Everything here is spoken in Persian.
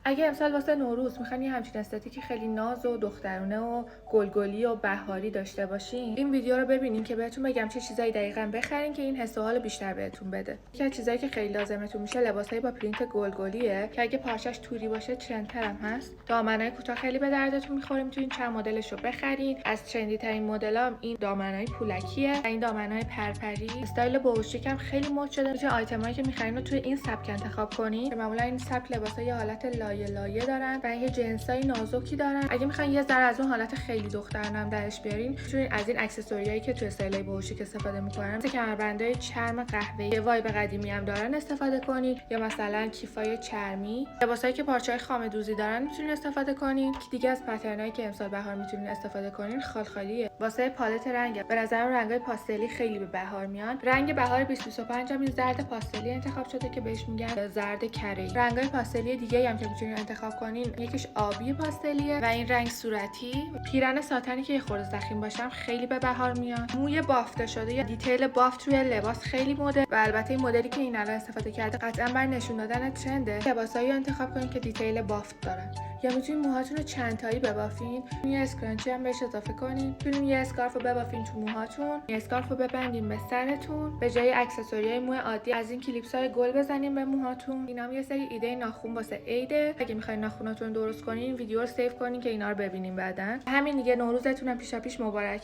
اگه امسال واسه نوروز میخواین یه همچین استاتیکی خیلی ناز و دخترونه و گلگلی و بهاری داشته باشین، این ویدیو رو ببینین که بهتون بگم چه چیزایی دقیقاً بخرین که این حس و حال بیشتر بهتون بده. یکی از چیزایی که خیلی لازمتون میشه لباسای با پرینت گلگلیه که اگه پارچش توری باشه ترندتر هم هست. دامنای کوتاه خیلی به دردتون میخوره، میتونین چند مدلش رو بخرین. از ترندی ترین مدلام این دامنای پولکیه، این دامنای پرپری. استایل بوشیک هم خیلی مد شده. میتونین آیتمایی که میخرین رو توی این سبک انتخاب کنین. معمولا این سبک لباسا یه حالت لایه دارن و یه جنسای نازکی دارن. اگه میخواین یه ذره از اون حالت خیلی دخترانه هم درش بیارین، میتونین از این اکسسوریایی که توی استایل بوشیک استفاده میکنن، مثل کمربندای چرم قهوه‌ای وایب قدیمی هم دارن استفاده کنین، یا مثلا کیفای چرمی. لباسایی که پارچه‌های خام دوزی دارن میتونین استفاده کنین. که دیگه از پترنایی که امسال بهار میتونین استفاده کنین خالخالیه. واسه پالت رنگ، به نظرم رنگای پاستلی خیلی به بهار میان. رنگ بهار 2025 هم این زرد پاستلی انتخاب شده که بهش میگن زرد کره‌ای. رنگای پاستلی دیگه هم که میتونین انتخاب کنین، یکیش آبی پاستلیه و این رنگ صورتی. پیرن ساتنی که یه خورده ضخیم باشم خیلی به بهار میاد. موی بافته شده یا دیتیل بافت روی لباس خیلی مده و البته این مدلی که این الان استفاده کرده قطعا برای نشون دادن ترنده. لباسایی انتخاب کنین که دیتیل بافت دارن. یا میتونین موهاتون رو چند تایی ببافین، یه اسکرانچی هم بهش اضافه کنین. میتونین یه اسکارف رو ببافین تو موهاتون، یه اسکارف رو ببندین به سرتون، به جای اکسسوریای موی عادی از این کلیپسای گل بزنین به موهاتون. اینام یه سری ایده ناخن واسه عیده. اگه میخواین ناخناتون درست کنین، ویدیو رو سیو کنین که اینا رو ببینین بعدن. همین دیگه، نوروزتون هم پیشاپیش مبارک.